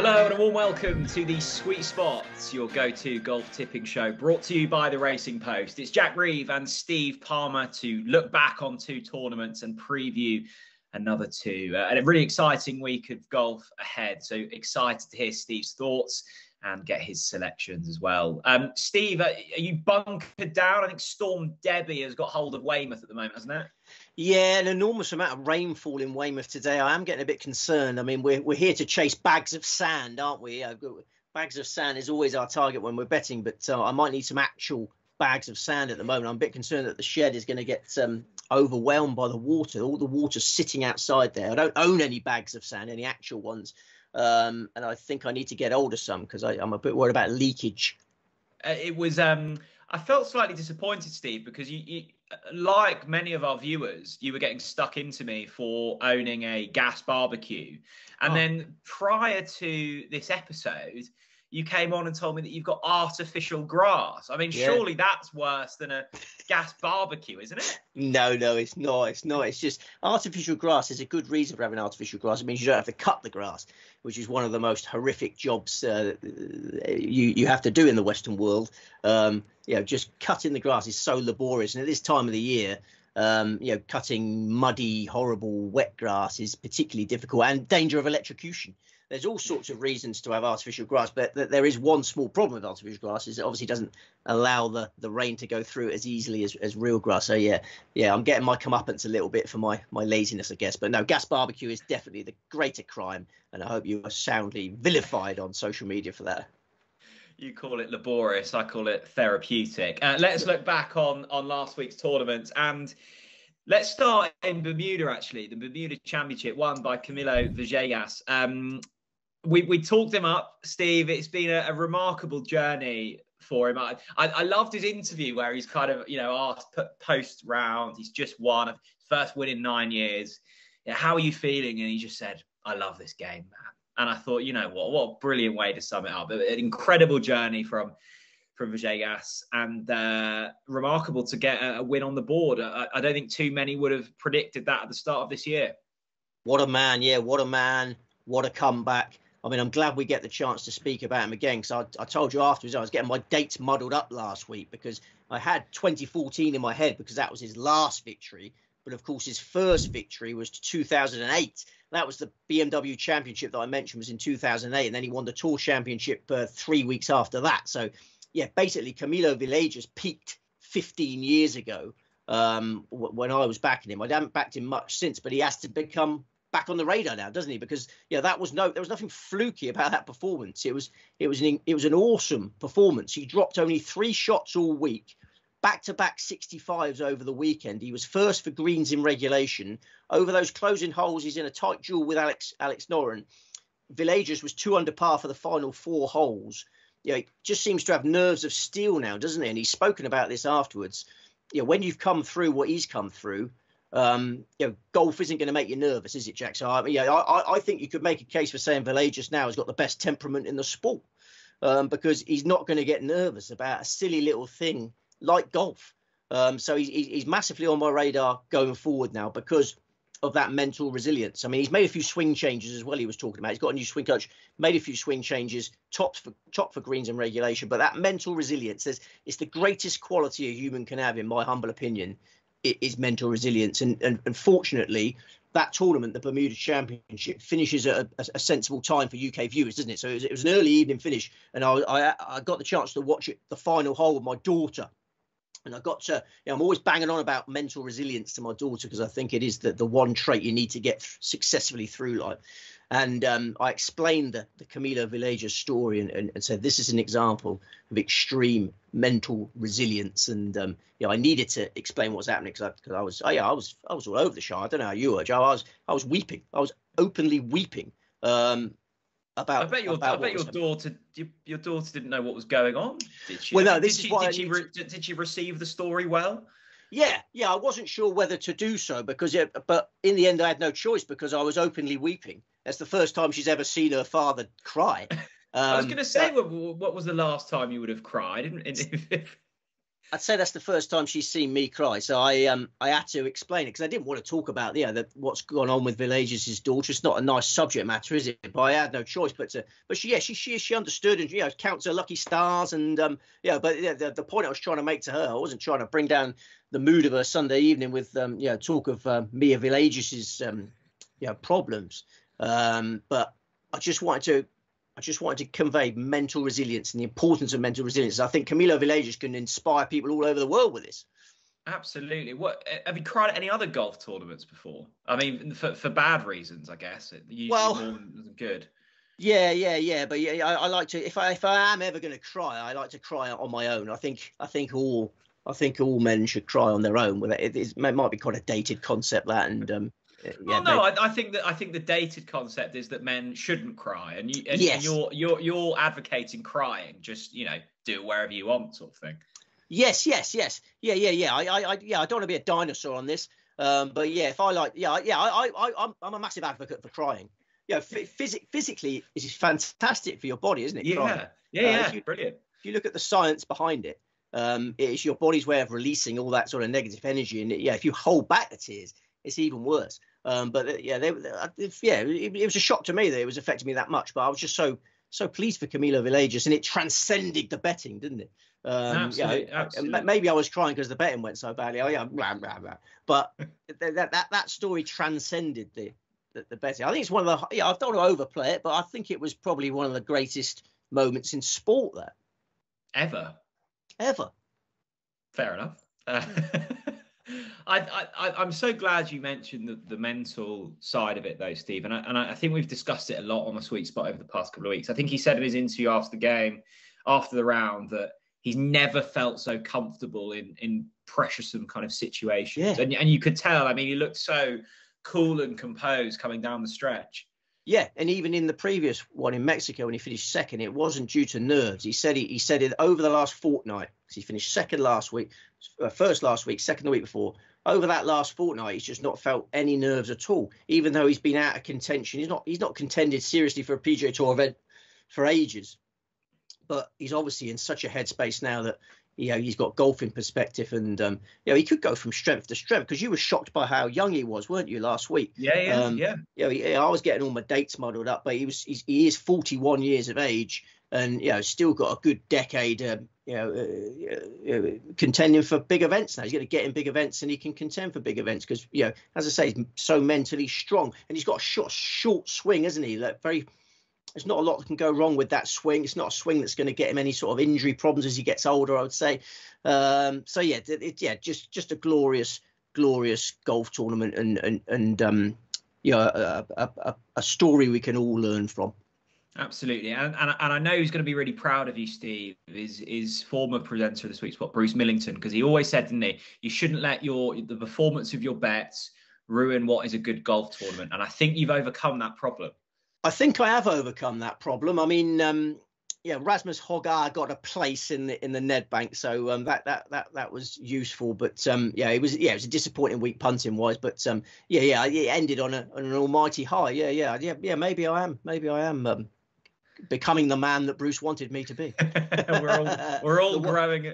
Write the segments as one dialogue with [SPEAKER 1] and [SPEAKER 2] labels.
[SPEAKER 1] Hello and a warm welcome to the Sweet Spots, your go-to golf tipping show, brought to you by the Racing Post. It's Jack Reeve and Steve Palmer to look back on two tournaments and preview another two. And a really exciting week of golf ahead. So excited to hear Steve's thoughts and get his selections as well. Steve, are you bunkered down? I think Storm Debbie has got hold of Weymouth at the moment, hasn't it?
[SPEAKER 2] Yeah, an enormous amount of rainfall in Weymouth today. I am getting a bit concerned. I mean, we're here to chase bags of sand, aren't we? Bags of sand is always our target when we're betting, but I might need some actual bags of sand at the moment. I'm a bit concerned that the shed is going to get overwhelmed by the water. All the water's sitting outside there. I don't own any bags of sand, any actual ones. And I think I need to get hold of some because I'm a bit worried about leakage.
[SPEAKER 1] It was, I felt slightly disappointed, Steve, because you like many of our viewers, you were getting stuck into me for owning a gas barbecue. And then prior to this episode, you came on and told me that you've got artificial grass. I mean, surely that's worse than a gas barbecue, isn't it? No,
[SPEAKER 2] it's not. It's just artificial grass is a good reason for having artificial grass. It means you don't have to cut the grass, which is one of the most horrific jobs you have to do in the Western world. Just cutting the grass is so laborious. And at this time of the year, cutting muddy, horrible, wet grass is particularly difficult and danger of electrocution. There's all sorts of reasons to have artificial grass, but there is one small problem with artificial grass is it obviously doesn't allow the rain to go through as easily as real grass. So yeah, I'm getting my comeuppance a little bit for my laziness, I guess. But no, gas barbecue is definitely the greater crime, and I hope you are soundly vilified on social media for that.
[SPEAKER 1] You call it laborious, I call it therapeutic. Let's look back on last week's tournament, and let's start in Bermuda, actually. The Bermuda Championship won by Camilo Villegas. We talked him up, Steve. It's been a remarkable journey for him. I loved his interview where he's kind of, asked post round. He's just won his first win in 9 years. How are you feeling? And he just said, I love this game, man. And I thought, what a brilliant way to sum it up. An incredible journey from Villegas, and remarkable to get a win on the board. I don't think too many would have predicted that at the start of this year.
[SPEAKER 2] What a man. Yeah, what a man. What a comeback. I mean, I'm glad we get the chance to speak about him again, because I told you afterwards I was getting my dates muddled up last week because I had 2014 in my head because that was his last victory. But of course, his first victory was 2008. That was the BMW Championship that I mentioned was in 2008. And then he won the Tour Championship 3 weeks after that. So, yeah, basically, Camilo Villegas peaked 15 years ago when I was backing him. I haven't backed him much since, but he has to become back on the radar now, doesn't he? Because there was nothing fluky about that performance. It was an awesome performance. He dropped only 3 shots all week, back-to-back 65s over the weekend. He was first for greens in regulation. Over those closing holes, he's in a tight duel with Alex Noren. Villegas was 2 under par for the final 4 holes. He just seems to have nerves of steel now, doesn't he? And he's spoken about this afterwards. When you've come through what he's come through, golf isn't going to make you nervous, is it, Jack? So I think you could make a case for saying Villegas now has got the best temperament in the sport, because he's not going to get nervous about a silly little thing like golf. So he's massively on my radar going forward now because of that mental resilience. I mean, he's made a few swing changes as well. He was talking about he's got a new swing coach, made a few swing changes, top for greens and regulation. But that mental resilience, it's the greatest quality a human can have, in my humble opinion. It is mental resilience, and fortunately, that tournament, the Bermuda Championship, finishes at a sensible time for UK viewers, doesn't it? So it was an early evening finish, and I got the chance to watch it, the final hole, with my daughter. And I got to, I'm always banging on about mental resilience to my daughter because I think it is the one trait you need to get successfully through life. And I explained the Camilo Villegas story and said this is an example of extreme mental resilience. And I needed to explain what's happening because I was all over the show. I don't know how you were, Joe. I was weeping. I was openly weeping. I bet your daughter didn't know what was going on. Did she? Well, no. Did she receive the story well? Yeah. I wasn't sure whether to do so but in the end, I had no choice because I was openly weeping. That's the first time she's ever seen her father cry.
[SPEAKER 1] I was going to say, what was the last time you would have cried?
[SPEAKER 2] I'd say that's the first time she's seen me cry. So I had to explain it because I didn't want to talk about what's gone on with Villages' daughter. It's not a nice subject matter, is it? But I had no choice but she understood and counts her lucky stars and but the point I was trying to make to her, I wasn't trying to bring down the mood of her Sunday evening with talk of Mia Villages' problems. But I just wanted to convey mental resilience and the importance of mental resilience. I think Camilo Villages can inspire people all over the world with this.
[SPEAKER 1] Absolutely. What have you cried at any other golf tournaments before? I mean, for bad reasons, I guess. Usually more than good. Yeah.
[SPEAKER 2] But I like to. If I am ever going to cry, I like to cry on my own. I think all men should cry on their own. It might be quite a dated concept that, and.
[SPEAKER 1] I think the dated concept is that men shouldn't cry, and you're advocating crying. Just do it wherever you want, sort of thing.
[SPEAKER 2] Yes. Yeah. I don't want to be a dinosaur on this, but if I like, I'm a massive advocate for crying. Physically, it's fantastic for your body, isn't it?
[SPEAKER 1] Yeah. Brilliant.
[SPEAKER 2] If you look at the science behind it, it's your body's way of releasing all that sort of negative energy, and if you hold back the tears, it's even worse. It was a shock to me that it was affecting me that much. But I was just so pleased for Camilo Villages, and it transcended the betting, didn't it? Absolutely. Maybe I was crying because the betting went so badly. But that story transcended the betting. I think it's one of the. I don't want to overplay it, but I think it was probably one of the greatest moments in sport there.
[SPEAKER 1] Ever.
[SPEAKER 2] Fair
[SPEAKER 1] enough. I'm so glad you mentioned the mental side of it, though, Steve. And I think we've discussed it a lot on the Sweet Spot over the past couple of weeks. I think he said in his interview after the round, that he's never felt so comfortable in pressuresome kind of situations.
[SPEAKER 2] Yeah.
[SPEAKER 1] And you could tell. I mean, he looked so cool and composed coming down the stretch.
[SPEAKER 2] Yeah, and even in the previous one in Mexico, when he finished second, it wasn't due to nerves. He said it over the last fortnight. He finished second last week, first last week, second the week before. Over that last fortnight, he's just not felt any nerves at all. Even though he's been out of contention, he's not contended seriously for a PGA Tour event for ages. But he's obviously in such a headspace now that he's got golfing perspective, and he could go from strength to strength. Because you were shocked by how young he was, weren't you, last week?
[SPEAKER 1] Yeah.
[SPEAKER 2] I was getting all my dates muddled up, but he is 41 years of age, and still got a good decade. Contending for big events now. He's going to get in big events, and he can contend for big events because as I say, he's so mentally strong, and he's got a short swing, isn't he? There's not a lot that can go wrong with that swing. It's not a swing that's going to get him any sort of injury problems as he gets older, I would say. Just a glorious golf tournament, and a story we can all learn from. Absolutely,
[SPEAKER 1] and I know he's going to be really proud of you, Steve. Is former presenter of the Sweet Spot, Bruce Millington, because he always said, didn't he, you shouldn't let the performance of your bets ruin what is a good golf tournament. And I think you've overcome that problem.
[SPEAKER 2] I think I have overcome that problem. I mean, Rasmus Højgaard got a place in the Nedbank, so that was useful. But it was a disappointing week punting wise. But it ended on an almighty high. Maybe I am becoming the man that Bruce wanted me to be.
[SPEAKER 1] we're all growing.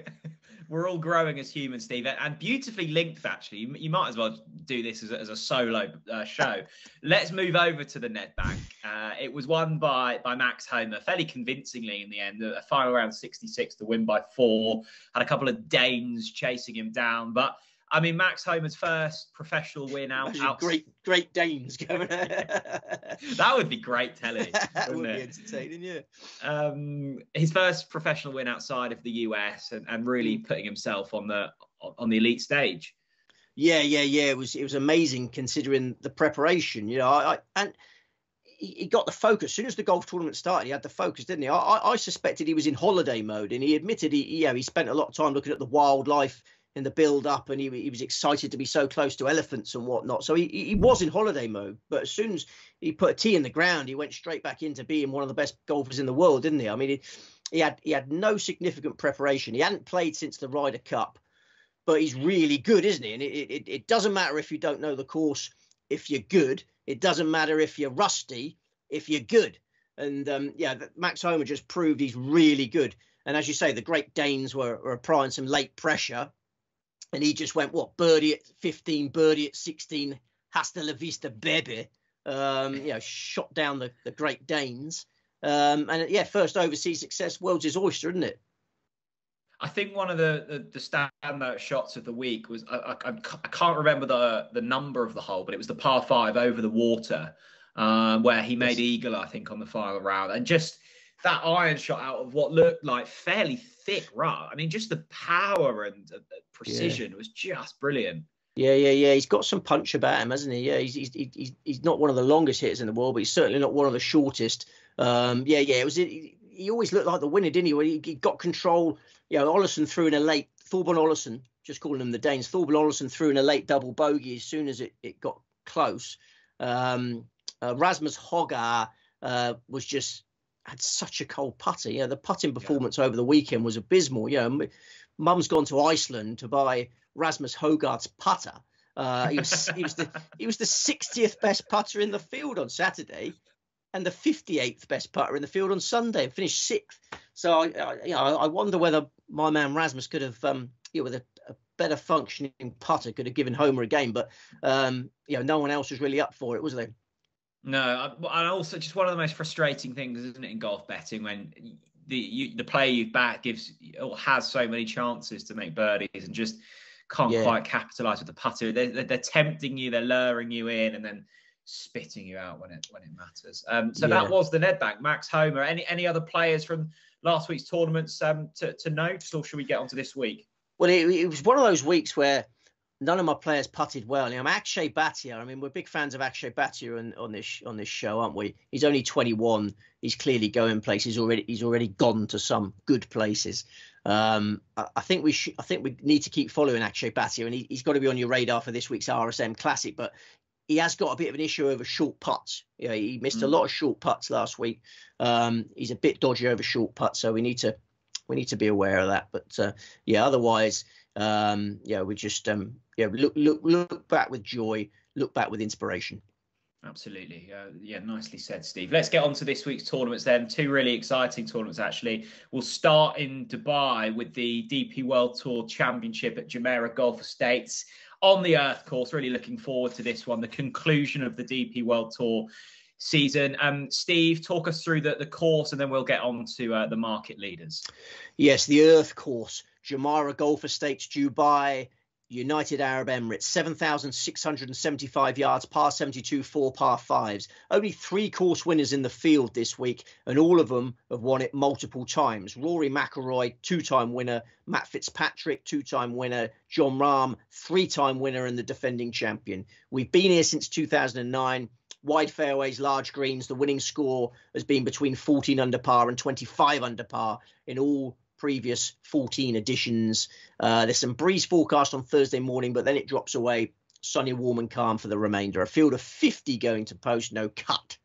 [SPEAKER 1] We're all growing as humans, Steve, and beautifully linked. Actually, you might as well do this as a solo show. Let's move over to the Nedbank. It was won by Max Homer fairly convincingly in the end. A final round 66 to win by 4. Had a couple of Danes chasing him down, but I mean, Max Homer's first professional win out.
[SPEAKER 2] Great Danes going.
[SPEAKER 1] That would be great telly.
[SPEAKER 2] That would be entertaining, yeah.
[SPEAKER 1] His first professional win outside of the US, and really putting himself on the elite stage.
[SPEAKER 2] Yeah. It was amazing considering the preparation. And he got the focus. As soon as the golf tournament started, he had the focus, didn't he? I suspected he was in holiday mode, and he admitted he spent a lot of time looking at the wildlife in the build up, and he was excited to be so close to elephants and whatnot. So he was in holiday mode, but as soon as he put a tee in the ground, he went straight back into being one of the best golfers in the world, didn't he? I mean, he had no significant preparation. He hadn't played since the Ryder Cup, but he's really good, isn't he? And it doesn't matter if you don't know the course if you're good. It doesn't matter if you're rusty if you're good. And Max Homer just proved he's really good. And as you say, the Great Danes were applying some late pressure. And he just went, birdie at 15, birdie at 16, hasta la vista, baby. Shot down the Great Danes. First overseas success, world's his oyster, isn't it?
[SPEAKER 1] I think one of the standout shots of the week was, I can't remember the number of the hole, but it was the par 5 over the water, where he made eagle, I think, on the final round. And just that iron shot out of what looked like fairly thick rough. I mean, just the power and precision was just brilliant.
[SPEAKER 2] Yeah. He's got some punch about him, hasn't he? Yeah, he's not one of the longest hitters in the world, but he's certainly not one of the shortest. It was. He always looked like the winner, didn't he? He got control. Ollison threw in a late. Thorbjørn Ollison, just calling them the Danes. Thorbjørn Ollison threw in a late double bogey as soon as it got close. Rasmus Højgaard had such a cold putter. The putting performance over the weekend was abysmal. Mum's gone to Iceland to buy Rasmus Højgaard's putter. He was the 60th best putter in the field on Saturday, and the 58th best putter in the field on Sunday, and finished 6th. So I wonder whether my man Rasmus could have, with a better functioning putter, could have given Homer a game. But no one else was really up for it, was there?
[SPEAKER 1] No, and also just one of the most frustrating things, isn't it, in golf betting, when the player you've backed has so many chances to make birdies and just can't quite capitalise with the putter. They're tempting you, they're luring you in, and then spitting you out when it matters. That was the Nedbank. Max Homer. Any other players from last week's tournaments to note, or should we get on to this week?
[SPEAKER 2] Well, it was one of those weeks where none of my players putted well. Akshay Bhatia. I mean, we're big fans of Akshay Bhatia on this show, aren't we? He's only 21. He's clearly going places already. He's already gone to some good places. I think we need to keep following Akshay Bhatia, and he's got to be on your radar for this week's RSM Classic. But he has got a bit of an issue over short putts. He missed a lot of short putts last week. He's a bit dodgy over short putts, so we need to be aware of that. But otherwise, we just look back with joy, look back with inspiration.
[SPEAKER 1] Absolutely. Nicely said, Steve. Let's get on to this week's tournaments then. 2 really exciting tournaments, actually. We'll start in Dubai with the DP World Tour Championship at Jumeirah Golf Estates on the Earth course. Really looking forward to this one, the conclusion of the DP World Tour season. Steve, talk us through the course, and then we'll get on to the market leaders.
[SPEAKER 2] Yes, the Earth course, Jumeirah Golf Estates, Dubai, United Arab Emirates, 7,675 yards, par 72, 4 par 5s. Only 3 course winners in the field this week, and all of them have won it multiple times. Rory McIlroy, 2-time winner. Matt Fitzpatrick, 2-time winner. Jon Rahm, 3-time winner and the defending champion. We've been here since 2009. Wide fairways, large greens. The winning score has been between 14 under par and 25 under par in all previous 14 editions. There's some breeze forecast on Thursday morning, but then it drops away. Sunny, warm and calm for the remainder. A field of 50 going to post, no cut.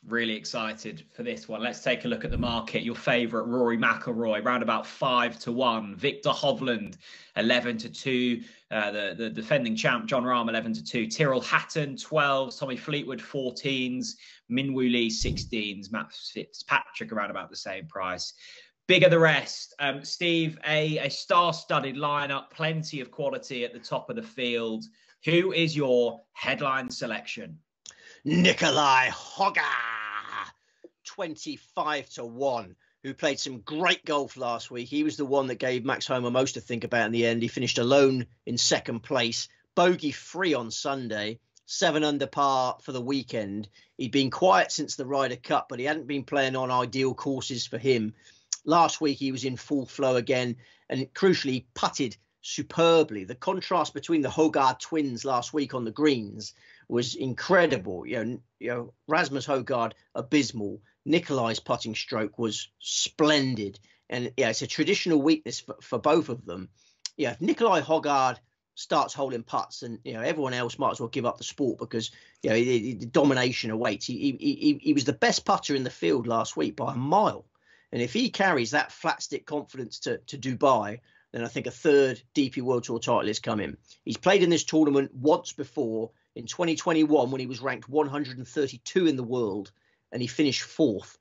[SPEAKER 1] Really excited for this one. Let's take a look at the market. Your favourite, Rory McIlroy, round about 5-1. Victor Hovland, 11-2. The defending champ, Jon Rahm, 11-2. Tyrrell Hatton, 12s. Tommy Fleetwood, 14s. Minwoo Lee, 16s. Matt Fitzpatrick, around about the same price. Bigger the rest. Steve, a star-studded lineup, plenty of quality at the top of the field. Who is your headline selection?
[SPEAKER 2] Nicolai Højgaard, 25-1, who played some great golf last week. He was the one that gave Max Homer most to think about in the end. He finished alone in second place, bogey-free on Sunday, 7 under par for the weekend. He'd been quiet since the Ryder Cup, but he hadn't been playing on ideal courses for him. Last week, he was in full flow again, and crucially, he putted superbly. The contrast between the Højgaard twins last week on the greens was incredible. Rasmus Højgaard, abysmal. Nicolai's putting stroke was splendid. And it's a traditional weakness for both of them. If Nicolai Højgaard starts holding putts, and everyone else might as well give up the sport, because the domination awaits. He was the best putter in the field last week by a mile. And if he carries that flat stick confidence to Dubai, then I think a third DP World Tour title is coming. He's played in this tournament once before, in 2021, when he was ranked 132 in the world, and he finished 4th.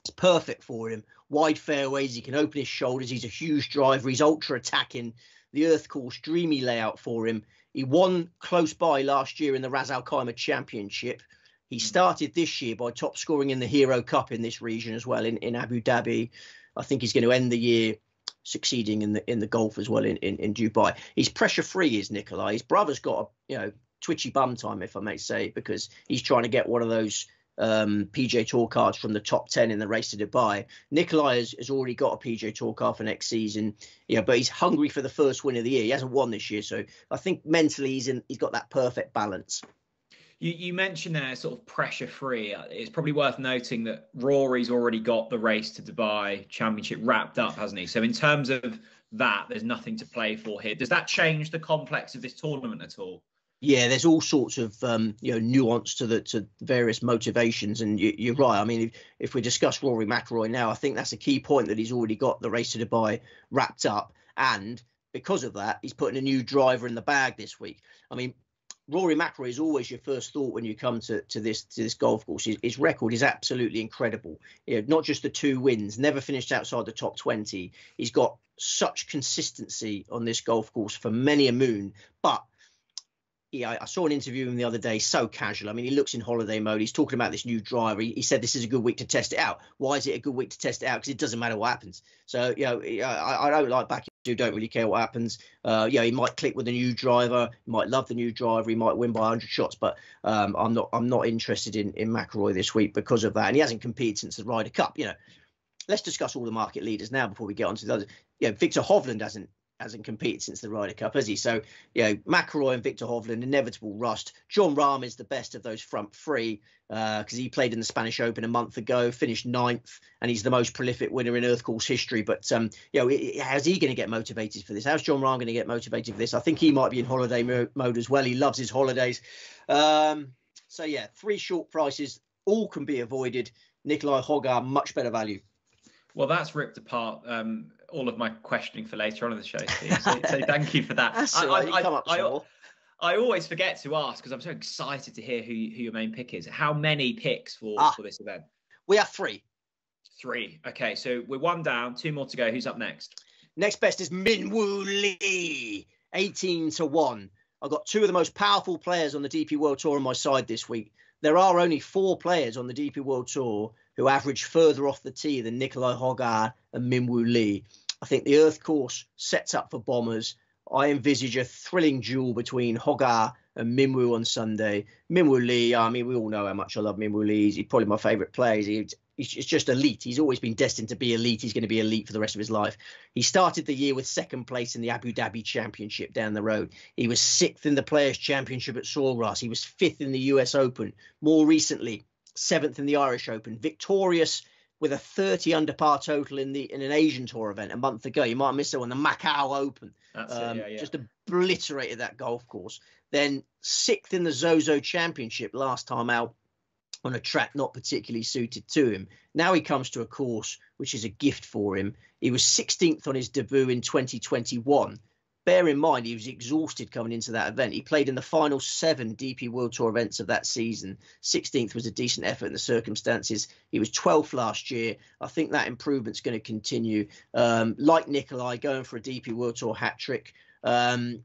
[SPEAKER 2] It's perfect for him. Wide fairways, he can open his shoulders. He's a huge driver. He's ultra attacking. The earth course, dreamy layout for him. He won close by last year in the Ras Al Khaimah Championship. He started this year by top scoring in the Hero Cup in this region as well in Abu Dhabi. I think he's going to end the year succeeding in the golf as well in Dubai. He's pressure free, is Nicolai. His brother's got a twitchy bum time, if I may say, because he's trying to get one of those PGA Tour cards from the top 10 in the race to Dubai. Nicolai has already got a PGA Tour card for next season, but he's hungry for the first win of the year. He hasn't won this year, so I think mentally he's got that perfect balance.
[SPEAKER 1] You mentioned there sort of pressure free. It's probably worth noting that Rory's already got the race to Dubai Championship wrapped up, hasn't he? So in terms of that, there's nothing to play for here. Does that change the complex of this tournament at all?
[SPEAKER 2] Yeah, there's all sorts of nuance to various motivations, and you're right. I mean, if we discuss Rory McIlroy now, I think that's a key point, that he's already got the race to Dubai wrapped up, and because of that, he's putting a new driver in the bag this week. I mean, Rory McIlroy is always your first thought when you come to this golf course. His record is absolutely incredible. Not just the 2 wins, never finished outside the top 20. He's got such consistency on this golf course for many a moon, but I saw an interview with him the other day, so casual. I mean, he looks in holiday mode. He's talking about this new driver. He said this is a good week to test it out. Why is it a good week to test it out? Because it doesn't matter what happens. So, I don't like backing who don't really care what happens. He might click with a new driver. He might love the new driver. He might win by 100 shots. But I'm not interested in McIlroy this week because of that. And he hasn't competed since the Ryder Cup. Let's discuss all the market leaders now before we get on to the others. Victor Hovland hasn't competed since the Ryder Cup, has he? So, McIlroy and Victor Hovland, inevitable rust. John Rahm is the best of those front three because he played in the Spanish Open a month ago, finished 9th, and he's the most prolific winner in Earth Course history. But, how's he going to get motivated for this? How's John Rahm going to get motivated for this? I think he might be in holiday mode as well. He loves his holidays. 3 short prices, all can be avoided. Nicolai Hogar, much better value.
[SPEAKER 1] Well, that's ripped apart all of my questioning for later on in the show, Steve. So thank you for that. I always forget to ask because I'm so excited to hear who your main pick is. How many picks for this event?
[SPEAKER 2] We have 3.
[SPEAKER 1] 3. Okay, so we're 1 down, 2 more to go. Who's up next?
[SPEAKER 2] Next best is Min Woo Lee, 18-1. I've got 2 of the most powerful players on the DP World Tour on my side this week. There are only 4 players on the DP World Tour who average further off the tee than Nicolai Hogar and Min Woo Lee. I think the Earth Course sets up for bombers. I envisage a thrilling duel between Hogar and Min Woo on Sunday. Min Woo Lee, I mean, we all know how much I love Min Woo Lee. He's probably my favourite player. He's just elite. He's always been destined to be elite. He's going to be elite for the rest of his life. He started the year with 2nd place in the Abu Dhabi Championship down the road. He was 6th in the Players' Championship at Sawgrass. He was 5th in the US Open. More recently, 7th in the Irish Open. Victorious with a 30 under par total in an Asian Tour event a month ago. You might have missed it on the Macau Open.
[SPEAKER 1] That's
[SPEAKER 2] Just obliterated that golf course. Then 6th in the Zozo Championship last time out on a track not particularly suited to him. Now he comes to a course which is a gift for him. He was 16th on his debut in 2021. Bear in mind, he was exhausted coming into that event. He played in the final 7 DP World Tour events of that season. 16th was a decent effort in the circumstances. He was 12th last year. I think that improvement's going to continue. Like Nicolai, going for a DP World Tour hat trick. I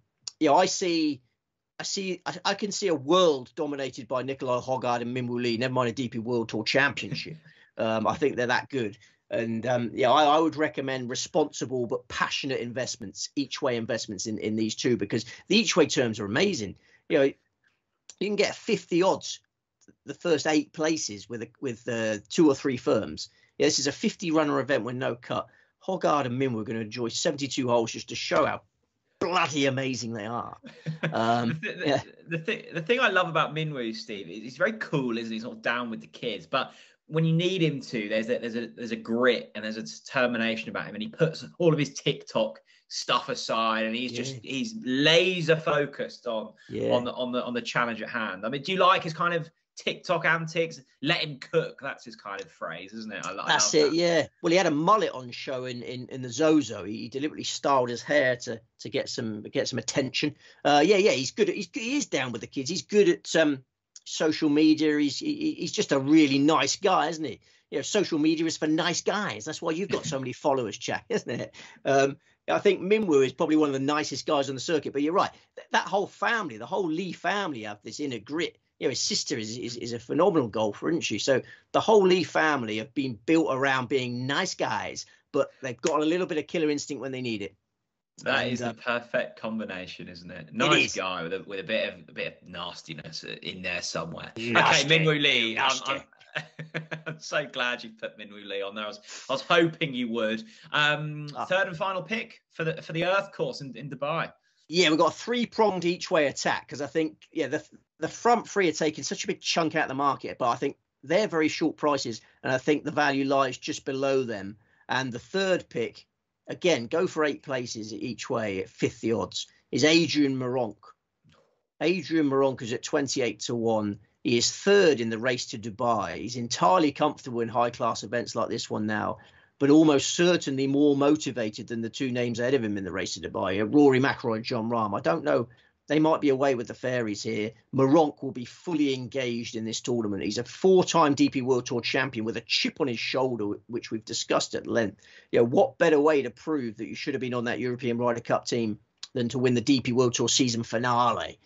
[SPEAKER 2] can see a world dominated by Nicolai Hogar and Min Woo Lee, never mind a DP World Tour Championship. I think they're that good. And I would recommend responsible but passionate investments, each way investments in these 2, because the each way terms are amazing. You can get 50 odds the first 8 places with 2 or 3 firms. This is a 50 runner event with no cut. Hogar and Min Woo are going to enjoy 72 holes just to show how bloody amazing they are.
[SPEAKER 1] The thing I love about Min Woo, Steve, is he's very cool, isn't he? He's not down with the kids, but when you need him to, there's a grit and there's a determination about him, and he puts all of his TikTok stuff aside, and he's laser focused on the challenge at hand. I mean, do you like his kind of TikTok antics? Let him cook. That's his kind of phrase, isn't it?
[SPEAKER 2] That's it. Yeah. Well, he had a mullet on show in the Zozo. He deliberately styled his hair to get some attention. He's good. He is down with the kids. He's good at social media. He's just a really nice guy, isn't he? Social media is for nice guys. That's why you've got so many followers, Jack, isn't it? I think Minwoo is probably one of the nicest guys on the circuit. But you're right. That whole family, the whole Lee family, have this inner grit. His sister is a phenomenal golfer, isn't she? So the whole Lee family have been built around being nice guys, but they've got a little bit of killer instinct when they need it.
[SPEAKER 1] That is the perfect combination, isn't it? Nice guy with a bit of nastiness in there somewhere.
[SPEAKER 2] Nasty.
[SPEAKER 1] Okay, Minwoo Lee. I'm so glad you put Minwoo Lee on there. I was hoping you would. Third and final pick for the Earth course in Dubai.
[SPEAKER 2] Yeah, we've got a 3-pronged each way attack because I think the front three are taking such a big chunk out of the market, but I think they're very short prices, and I think the value lies just below them. And the third pick, again, go for 8 places each way at 50 odds, is Adrian Meronk. Adrian Meronk is at 28-1. He is third in the race to Dubai. He's entirely comfortable in high-class events like this one now, but almost certainly more motivated than the 2 names ahead of him in the race to Dubai, Rory McIlroy and Jon Rahm. I don't know. They might be away with the fairies here. Meronk will be fully engaged in this tournament. He's a 4-time DP World Tour champion with a chip on his shoulder, which we've discussed at length. What better way to prove that you should have been on that European Ryder Cup team than to win the DP World Tour season finale?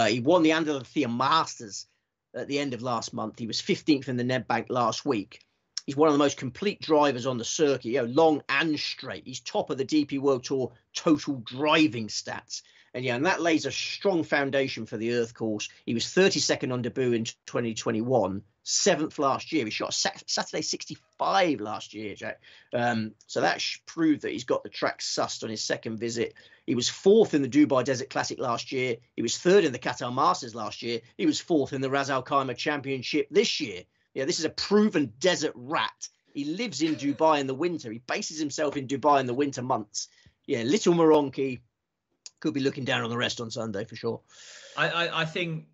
[SPEAKER 2] He won the Andalusia Masters at the end of last month. He was 15th in the Nedbank last week. He's one of the most complete drivers on the circuit, long and straight. He's top of the DP World Tour total driving stats. And that lays a strong foundation for the Earth course. He was 32nd on debut in 2021, 7th last year. He shot Saturday 65 last year, Jack. So that proved that he's got the track sussed on his second visit. He was 4th in the Dubai Desert Classic last year. He was 3rd in the Qatar Masters last year. He was 4th in the Ras Al Khaimah Championship this year. This is a proven desert rat. He lives in Dubai in the winter. He bases himself in Dubai in the winter months. Little Meronky could be looking down on the rest on Sunday for sure.
[SPEAKER 1] I think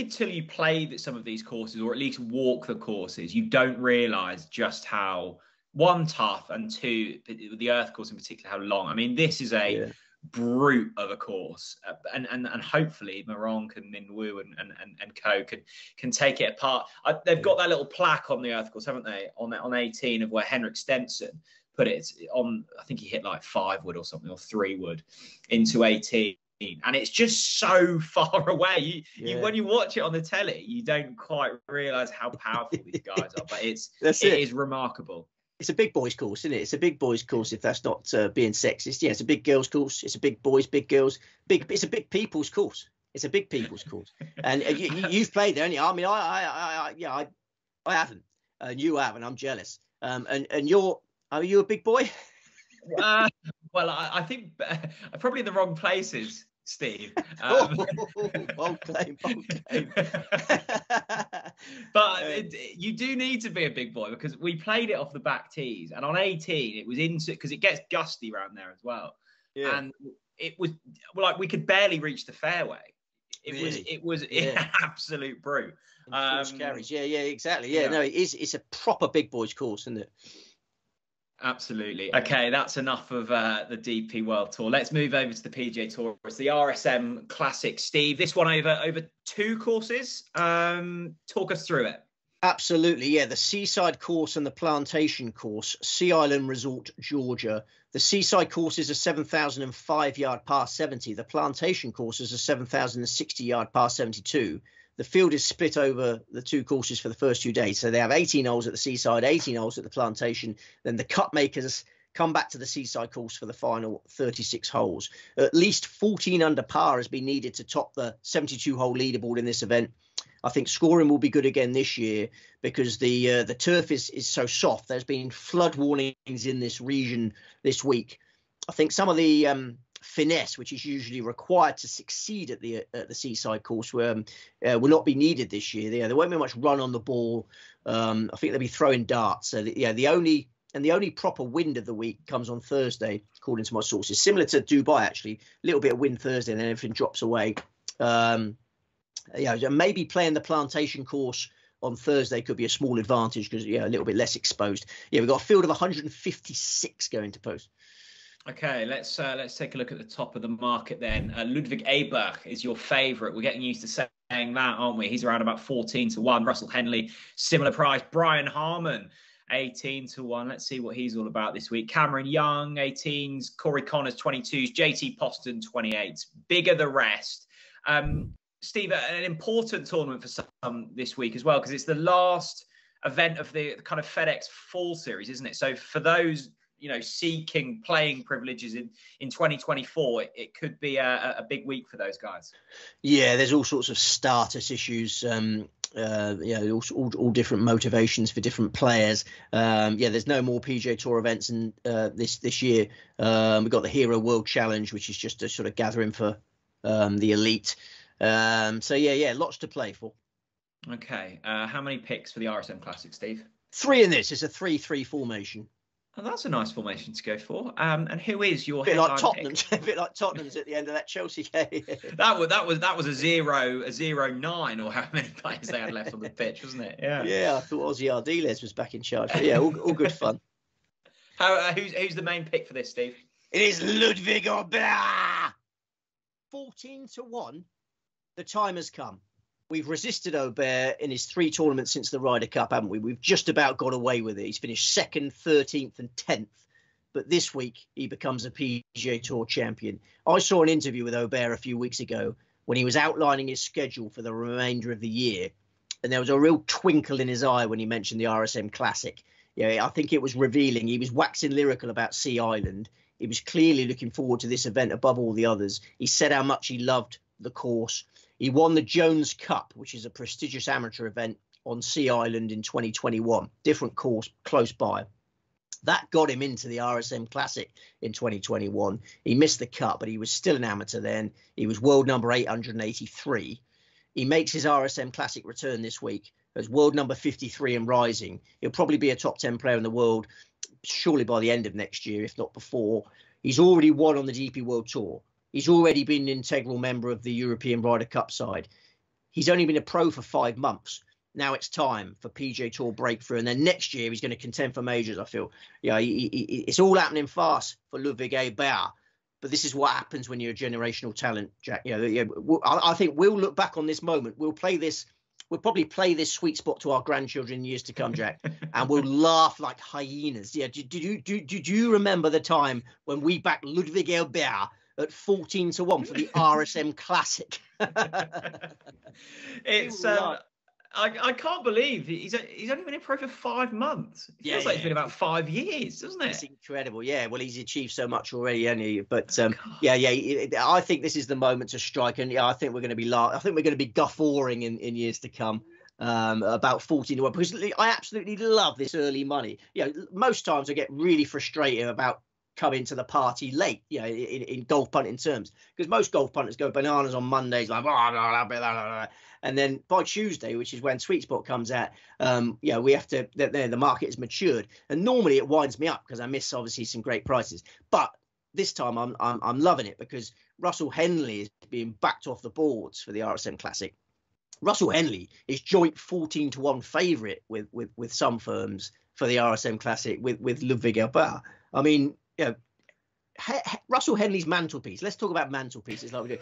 [SPEAKER 1] until you play some of these courses, or at least walk the courses, you don't realise just how, 1, tough, and 2, the Earth course in particular, how long. I mean, this is a brute of a course, and hopefully Meronk and Minwoo and co can take it apart. They've got that little plaque on the Earth course, haven't they, on 18, of where Henrik Stenson put it on. I think he hit like 5 wood or something, or 3 wood into 18, and it's just so far away. You when you watch it on the telly, you don't quite realise how powerful these guys are, but it is remarkable.
[SPEAKER 2] It's a big boys course, isn't it? It's a big boys course, if that's not being sexist. It's a big girls course. It's a big boys, big girls. It's a big people's course. It's a big people's course. And you've played there, haven't you? I mean, I haven't. And you have, and I'm jealous. And are you a big boy?
[SPEAKER 1] Well, I think probably in the wrong places, Steve.
[SPEAKER 2] Bold claim.
[SPEAKER 1] But you do need to be a big boy, because we played it off the back tees, and on 18 it was into, because it gets gusty around there as well. And it was like we could barely reach the fairway. It was an absolute brute.
[SPEAKER 2] Carries. Yeah, exactly. Yeah, no, it's a proper big boys course, isn't it?
[SPEAKER 1] Absolutely. Okay, that's enough of the DP World Tour. Let's move over to the PGA Tour. It's the RSM Classic. Steve, this one over 2 courses. Talk us through it.
[SPEAKER 2] Absolutely, yeah. The Seaside course and the Plantation course, Sea Island Resort, Georgia. The Seaside course is a 7,005-yard par 70. The Plantation course is a 7,060-yard par 72. The field is split over the 2 courses for the first 2 days. So they have 18 holes at the Seaside, 18 holes at the Plantation. Then the cut makers come back to the Seaside course for the final 36 holes. At least 14 under par has been needed to top the 72-hole leaderboard in this event. I think scoring will be good again this year, because the turf is so soft. There's been flood warnings in this region this week. I think some of the finesse, which is usually required to succeed at the Seaside course, will not be needed this year. There won't be much run on the ball. I think they'll be throwing darts. So the only proper wind of the week comes on Thursday, according to my sources. Similar to Dubai, actually, a little bit of wind Thursday, and then everything drops away. Maybe playing the Plantation course on Thursday could be a small advantage, because a little bit less exposed. We've got a field of 156 going to post.
[SPEAKER 1] Okay, let's take a look at the top of the market then. Ludwig Eberg is your favourite. We're getting used to that, aren't we? He's around about 14 to 1. Russell Henley, similar price. Brian Harman, 18 to 1. Let's see what he's all about this week. Cameron Young, 18s. Corey Connors, 22s. JT Poston, 28s. Bigger the rest. Steve, an important tournament for some this week as well, because it's the last event of the kind of FedEx Fall Series, isn't it? So for those, seeking playing privileges in 2024, it could be a big week for those guys.
[SPEAKER 2] Yeah, there's all sorts of status issues, all different motivations for different players. There's no more PGA Tour events in this year. We've got the Hero World Challenge, which is just a sort of gathering for the elite. Lots to play for.
[SPEAKER 1] Okay, how many picks for the RSM Classic, Steve?
[SPEAKER 2] 3 in this. It's a 3-3 formation.
[SPEAKER 1] Oh, that's a nice formation to go for. And who is your
[SPEAKER 2] bit
[SPEAKER 1] headline
[SPEAKER 2] like Tottenham's,
[SPEAKER 1] pick?
[SPEAKER 2] A bit like Tottenham's at the end of that Chelsea game.
[SPEAKER 1] that was a 0-9, or how many players they had left on the pitch, wasn't it? Yeah.
[SPEAKER 2] Yeah, I thought Ozzy Ardiles was back in charge. But yeah, all good fun.
[SPEAKER 1] Who's the main pick for this, Steve?
[SPEAKER 2] It is Ludwig Aubert. 14 to 1. The time has come. We've resisted Aubert in his 3 tournaments since the Ryder Cup, haven't we? We've just about got away with it. He's finished 2nd, 13th and 10th. But this week, he becomes a PGA Tour champion. I saw an interview with Aubert a few weeks ago when he was outlining his schedule for the remainder of the year. And there was a real twinkle in his eye when he mentioned the RSM Classic. Yeah, I think it was revealing. He was waxing lyrical about Sea Island. He was clearly looking forward to this event above all the others. He said how much he loved the course. He won the Jones Cup, which is a prestigious amateur event on Sea Island in 2021. Different course, close by. That got him into the RSM Classic in 2021. He missed the cut, but he was still an amateur then. He was world number 883. He makes his RSM Classic return this week as world number 53 and rising. He'll probably be a top 10 player in the world, surely by the end of next year, if not before. He's already won on the DP World Tour. He's already been an integral member of the European Ryder Cup side. He's only been a pro for 5 months. Now it's time for PGA Tour breakthrough. And then next year, he's going to contend for majors, I feel. Yeah, it's all happening fast for Ludwig Aubert. But this is what happens when you're a generational talent, Jack. I think we'll look back on this moment. We'll probably play this sweet spot to our grandchildren in years to come, Jack, and we'll laugh like hyenas. Yeah, did you remember the time when we backed Ludwig Aubert at 14 to 1 for the RSM Classic?
[SPEAKER 1] It's I can't believe he's only been in pro for 5 months. It feels like it's been about 5 years, doesn't it?
[SPEAKER 2] It's incredible. Yeah, well, he's achieved so much already, hasn't he? But I think this is the moment to strike, and I think we're going to be guffawing in years to come about 14 to 1, because I absolutely love this early money. Most times I get really frustrated about coming to the party late, in golf punting terms, because most golf punters go bananas on Mondays, like blah, blah, blah, blah, blah. And then by Tuesday, which is when Sweet Spot comes out, we have to. The market has matured, and normally it winds me up because I miss obviously some great prices. But this time I'm loving it because Russell Henley is being backed off the boards for the RSM Classic. Russell Henley is joint 14 to 1 favourite with some firms for the RSM Classic with Ludwig Aubert. I mean, Russell Henley's mantelpiece. Let's talk about mantelpieces like we do.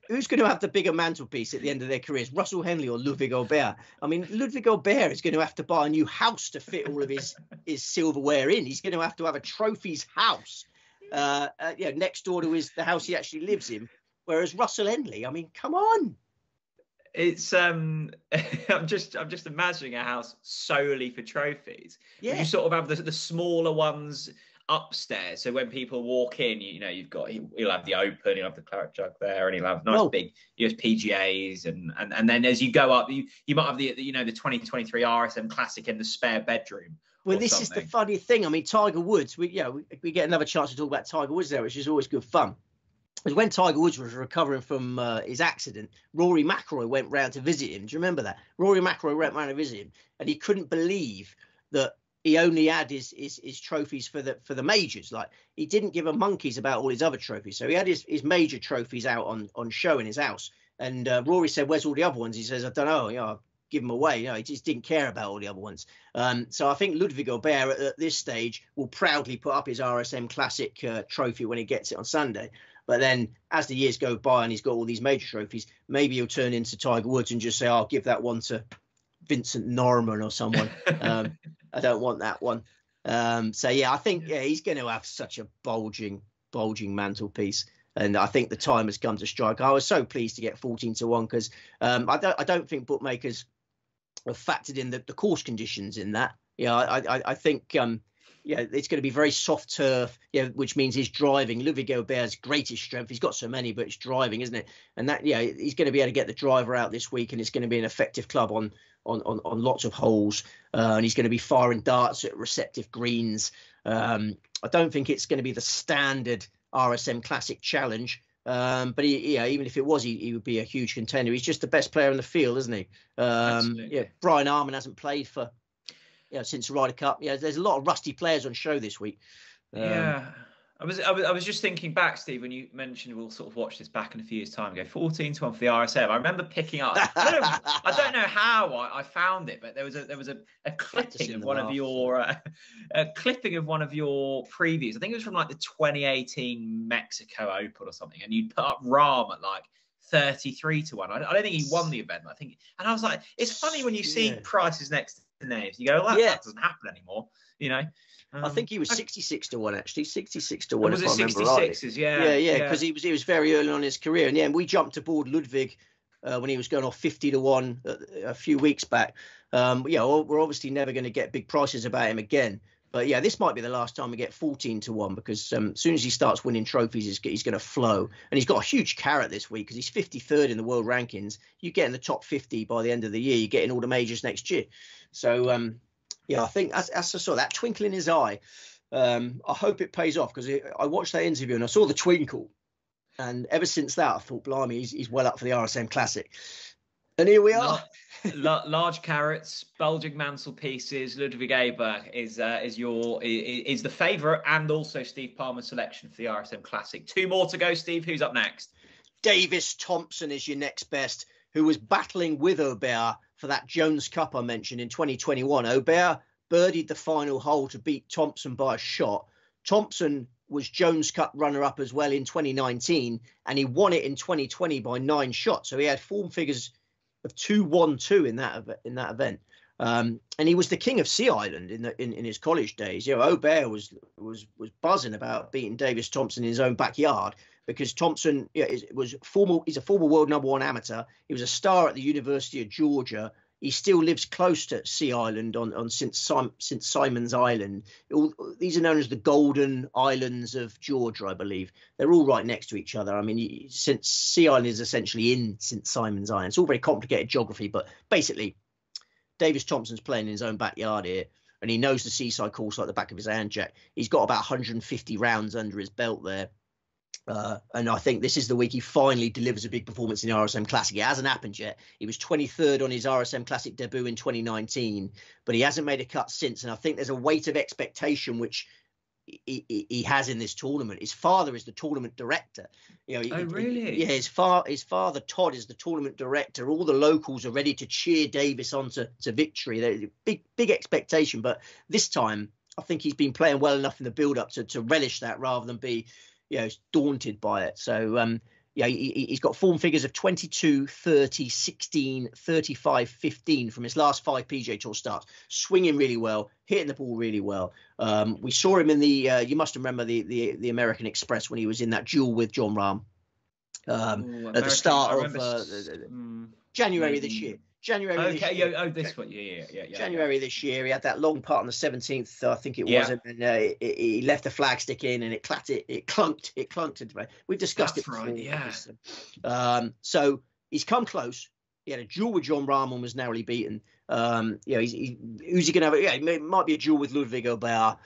[SPEAKER 2] Who's going to have the bigger mantelpiece at the end of their careers, Russell Henley or Ludwig Aubert? I mean, Ludwig Aubert is going to have to buy a new house to fit all of his silverware in. He's going to have a trophies house next door to the house he actually lives in. Whereas Russell Henley, I mean, come on.
[SPEAKER 1] It's I'm just imagining a house solely for trophies.
[SPEAKER 2] Yeah.
[SPEAKER 1] You sort of have the smaller ones upstairs, so when people walk in, he'll have the Open, he'll have the claret jug there, and he'll have nice big PGAs, and then as you go up, you might have the 2023 RSM Classic in the spare bedroom.
[SPEAKER 2] Well, this is the funny thing. I mean, Tiger Woods, we get another chance to talk about Tiger Woods there, which is always good fun. Because when Tiger Woods was recovering from his accident, Rory McIlroy went round to visit him. Do you remember that? Rory McIlroy went round to visit him, and he couldn't believe that he only had his trophies for the majors. Like, he didn't give a monkeys about all his other trophies. So he had his major trophies out on show in his house. And Rory said, "Where's all the other ones?" He says, "I don't know. I'll give them away." He just didn't care about all the other ones. So I think Ludwig Aubert at this stage will proudly put up his RSM Classic trophy when he gets it on Sunday. But then as the years go by and he's got all these major trophies, maybe he'll turn into Tiger Woods and just say, I'll give that one to Vincent Norman or someone. I don't want that one. So, yeah, I think he's going to have such a bulging mantelpiece. And I think the time has come to strike. I was so pleased to get 14-1 because I don't think bookmakers have factored in the course conditions in that. I think it's going to be very soft turf, which means his driving. Ludwig Aubert's greatest strength. He's got so many, but it's driving, isn't it? And that he's going to be able to get the driver out this week, and it's going to be an effective club on lots of holes. And he's going to be firing darts at receptive greens. I don't think it's going to be the standard RSM Classic challenge, but even if it was, he would be a huge contender. He's just the best player in the field, isn't he? Brian Harman hasn't played for since the Ryder Cup. There's a lot of rusty players on show this week.
[SPEAKER 1] I was just thinking back, Steve, when you mentioned we'll sort of watch this back in a few years' time. Go 14-1 for the RSM. I remember picking up. I don't know how I found it, but there was a clipping of one of your previews. I think it was from like the 2018 Mexico Open or something, and you put up Rahm at like 33-1. I don't think he won the event. And I was like, it's funny when you see prices next to names, you go, well, that doesn't happen anymore,
[SPEAKER 2] I think he was 66-1 actually, 66-1.
[SPEAKER 1] Was it 66s? Yeah,
[SPEAKER 2] because he was very early on in his career, and we jumped aboard Ludwig when he was going off 50-1 a few weeks back. We're obviously never going to get big prices about him again. But this might be the last time we get 14-1 because as soon as he starts winning trophies, he's going to flow. And he's got a huge carrot this week because he's 53rd in the world rankings. You get in the top 50 by the end of the year, you get in all the majors next year. So, I think as I saw that twinkle in his eye, I hope it pays off because I watched that interview and I saw the twinkle. And ever since that, I thought, blimey, he's well up for the RSM Classic. And here we are.
[SPEAKER 1] Large carrots, bulging mantelpieces. Ludwig Aberg is the favourite, and also Steve Palmer's selection for the RSM Classic. 2 more to go, Steve. Who's up next?
[SPEAKER 2] Davis Thompson is your next best, who was battling with Aubert for that Jones Cup I mentioned in 2021. Aubert birdied the final hole to beat Thompson by a shot. Thompson was Jones Cup runner-up as well in 2019, and he won it in 2020 by 9 shots. So he had form figures of 2-1-2 in that event. And he was the king of Sea Island in his college days. Aubert was buzzing about beating Davis Thompson in his own backyard because Thompson he's a former world #1 amateur. He was a star at the University of Georgia. He still lives close to Sea Island on St. Simon's Island. These are known as the Golden Islands of Georgia, I believe. They're all right next to each other. I mean, since Sea Island is essentially in St. Simon's Island, it's all very complicated geography, but basically, Davis Thompson's playing in his own backyard here, and he knows the seaside course like the back of his hand, Jack. He's got about 150 rounds under his belt there. And I think this is the week he finally delivers a big performance in the RSM Classic. It hasn't happened yet. He was 23rd on his RSM Classic debut in 2019, but he hasn't made a cut since. And I think there's a weight of expectation which he has in this tournament. His father is the tournament director.
[SPEAKER 1] Really?
[SPEAKER 2] His father Todd is the tournament director. All the locals are ready to cheer Davis on to victory. They're big expectation, but this time I think he's been playing well enough in the build-up to relish that rather than be daunted by it. So he's got form figures of 22, 30, 16, 35, 15 from his last 5 PGA Tour starts. Swinging really well, hitting the ball really well. We saw him in the you must remember the American Express when he was in that duel with John Rahm at the start of January this year. January this year. He had that long putt on the 17th, I think it was, and he left the flagstick in, and it clunked into it. We've discussed it before. So he's come close. He had a duel with John Rahm and was narrowly beaten. Who's he going to have? It might be a duel with Ludwig Aubert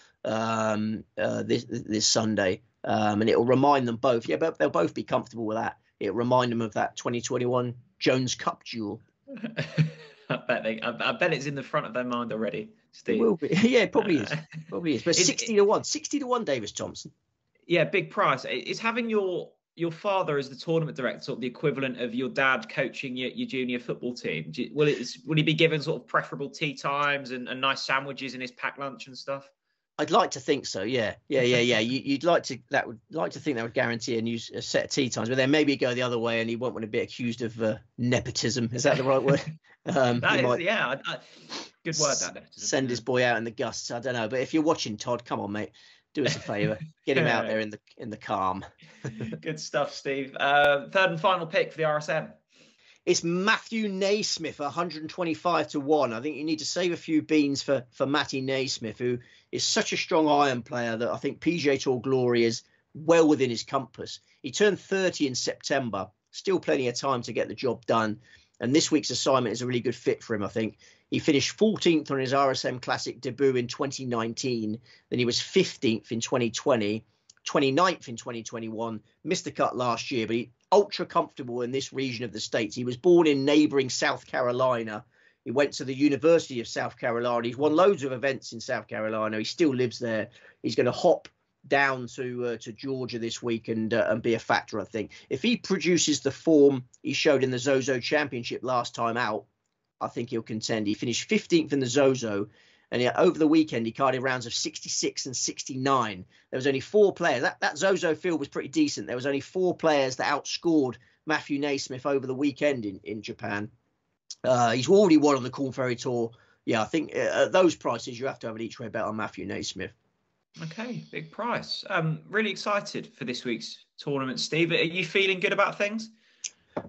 [SPEAKER 2] this Sunday, and it'll remind them both. But they'll both be comfortable with that. It'll remind them of that 2021 Jones Cup duel.
[SPEAKER 1] I bet it's in the front of their mind already, Steve.
[SPEAKER 2] It will be. Yeah, it probably is. But 60-1 Davis Thompson.
[SPEAKER 1] Yeah, big price. Is having your father as the tournament director sort of the equivalent of your dad coaching your junior football team? Will he be given sort of preferable tea times and nice sandwiches in his packed lunch and stuff?
[SPEAKER 2] I'd like to think so. Yeah. You'd like to think that would guarantee a set of tee times, but then maybe go the other way, and he won't want to be accused of nepotism. Is that the right word?
[SPEAKER 1] That is, yeah. Good word, that nepotism.
[SPEAKER 2] Send his boy out in the gusts. I don't know, but if you're watching, Todd, come on, mate, do us a favour, get him out there in the calm.
[SPEAKER 1] Good stuff, Steve. Third and final pick for the RSM.
[SPEAKER 2] It's Matthew Naismith, 125-1. I think you need to save a few beans for Matty Naismith, who is such a strong iron player that I think PGA Tour glory is well within his compass. He turned 30 in September, still plenty of time to get the job done. And this week's assignment is a really good fit for him, I think. He finished 14th on his RSM Classic debut in 2019. Then he was 15th in 2020, 29th in 2021, missed the cut last year, but he ultra comfortable in this region of the States. He was born in neighboring South Carolina. He went to the University of South Carolina. He's won loads of events in South Carolina. He still lives there. He's going to hop down to Georgia this week and be a factor, I think. If he produces the form he showed in the Zozo Championship last time out, I think he'll contend. He finished 15th in the Zozo, and over the weekend he carded rounds of 66 and 69. There was only 4 players. That Zozo field was pretty decent. There was only 4 players that outscored Matthew Naismith over the weekend in Japan. He's already won on the Corn Ferry Tour. Yeah, I think at those prices you have to have an each-way bet on Matthew Naismith.
[SPEAKER 1] Okay, big price. Really excited for this week's tournament, Steve. Are you feeling good about things?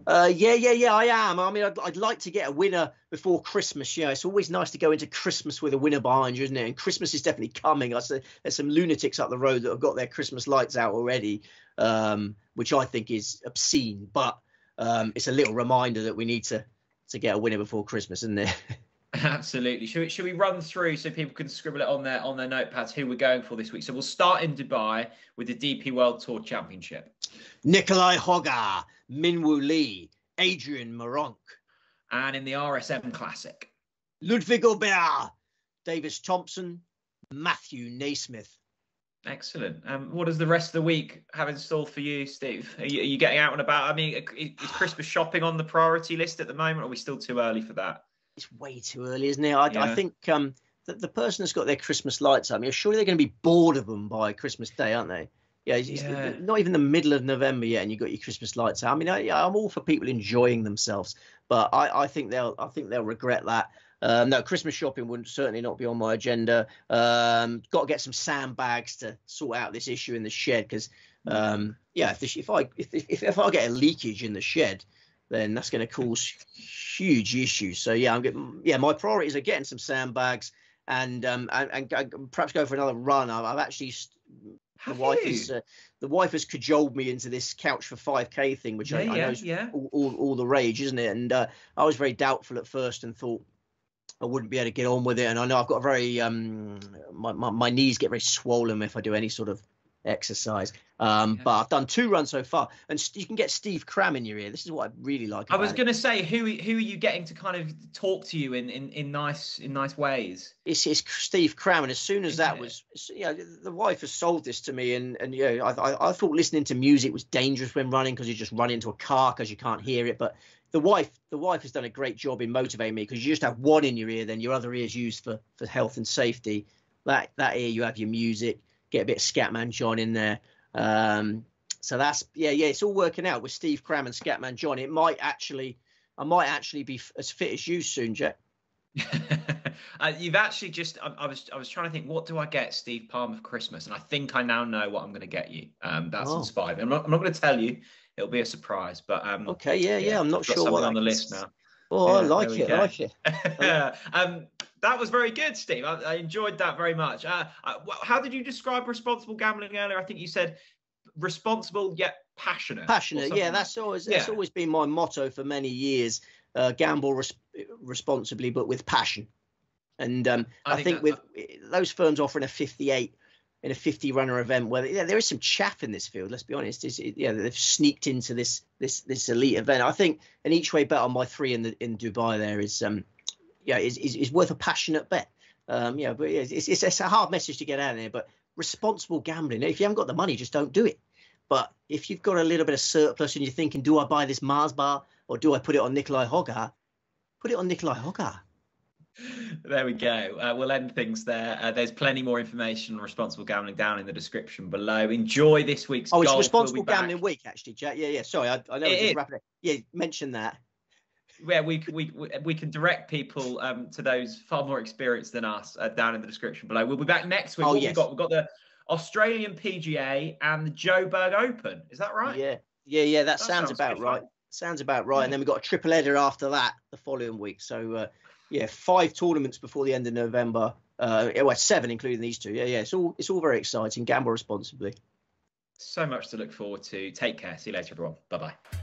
[SPEAKER 2] Yeah, I am. I mean, I'd like to get a winner before Christmas. Yeah, it's always nice to go into Christmas with a winner behind you, isn't it? And Christmas is definitely coming. There's some lunatics up the road that have got their Christmas lights out already, which I think is obscene. But it's a little reminder that we need to get a winner before Christmas, isn't it?
[SPEAKER 1] Absolutely. Should we run through so people can scribble it on their notepads who we're going for this week? So we'll start in Dubai with the DP World Tour Championship.
[SPEAKER 2] Nikolai Hoga, Minwoo Lee, Adrian Meronk.
[SPEAKER 1] And in the RSM Classic,
[SPEAKER 2] Ludwig Aubert, Davis Thompson, Matthew Naismith.
[SPEAKER 1] Excellent. What does the rest of the week have in store for you, Steve? Are you getting out and about? I mean, is Christmas shopping on the priority list at the moment, or are we still too early for that?
[SPEAKER 2] It's way too early, isn't it? I think the person that's got their Christmas lights up, surely they're going to be bored of them by Christmas Day, aren't they? Yeah, it's not even the middle of November yet, and you've got your Christmas lights out. I mean, I'm all for people enjoying themselves, but I think they'll regret that. No, Christmas shopping would certainly not be on my agenda. Got to get some sandbags to sort out this issue in the shed, because if I get a leakage in the shed, then that's going to cause huge issues. So my priorities are getting some sandbags and perhaps go for another run. I've actually the wife has cajoled me into this couch for 5K thing, which I know is all the rage, isn't it? And I was very doubtful at first and thought I wouldn't be able to get on with it. And I know I've got a very my knees get very swollen if I do any sort of exercise. But I've done 2 runs so far, and you can get Steve Cram in your ear. This is what I really like about
[SPEAKER 1] I was going to say, who are you getting to kind of talk to you in nice ways?
[SPEAKER 2] It's Steve Cram, and as soon as that was, the wife has sold this to me, and I thought listening to music was dangerous when running, because you just run into a car because you can't hear it. But the wife has done a great job in motivating me, because you just have one in your ear, then your other ear is used for health and safety. That ear you have your music. Get a bit of Scatman John in there. So that's it's all working out with Steve Cram and Scatman John. I might actually be as fit as you soon, Jack.
[SPEAKER 1] You've actually just I was trying to think, what do I get Steve Palmer for Christmas, and I think I now know what I'm going to get you. That's inspired me. I'm not going to tell you. It'll be a surprise, but
[SPEAKER 2] okay, I'm not sure
[SPEAKER 1] something
[SPEAKER 2] what
[SPEAKER 1] on the list now.
[SPEAKER 2] Oh, I like it.
[SPEAKER 1] That was very good, Steve. I enjoyed that very much. How did you describe responsible gambling earlier? I think you said responsible yet passionate.
[SPEAKER 2] Passionate, yeah. That's always been my motto for many years. Gamble responsibly, but with passion. And I think with those firms offering a 58 in a 50-runner event, where there is some chaff in this field. Let's be honest. They've sneaked into this elite event. I think an each-way bet on my 3 in Dubai there is worth a passionate bet. But it's a hard message to get out there. But responsible gambling. If you haven't got the money, just don't do it. But if you've got a little bit of surplus and you're thinking, do I buy this Mars bar or do I put it on Nikolai Hoga? Put it on Nikolai Hoga.
[SPEAKER 1] There we go. We'll end things there. There's plenty more information on responsible gambling down in the description below. Enjoy this week's golf.
[SPEAKER 2] It's Responsible
[SPEAKER 1] We'll be
[SPEAKER 2] Gambling Week, actually, Jack. Yeah. Sorry, I know we're just wrapping it. Yeah, mention that.
[SPEAKER 1] Yeah, we can direct people to those far more experienced than us down in the description below. We'll be back next week. We've got the Australian PGA and the Joburg Open. Is that right?
[SPEAKER 2] Yeah. That sounds about right. Fun. Sounds about right. Yeah. And then we've got a triple header after that the following week. So 5 tournaments before the end of November. 7 including these 2. Yeah. It's all very exciting. Gamble responsibly.
[SPEAKER 1] So much to look forward to. Take care. See you later, everyone. Bye-bye.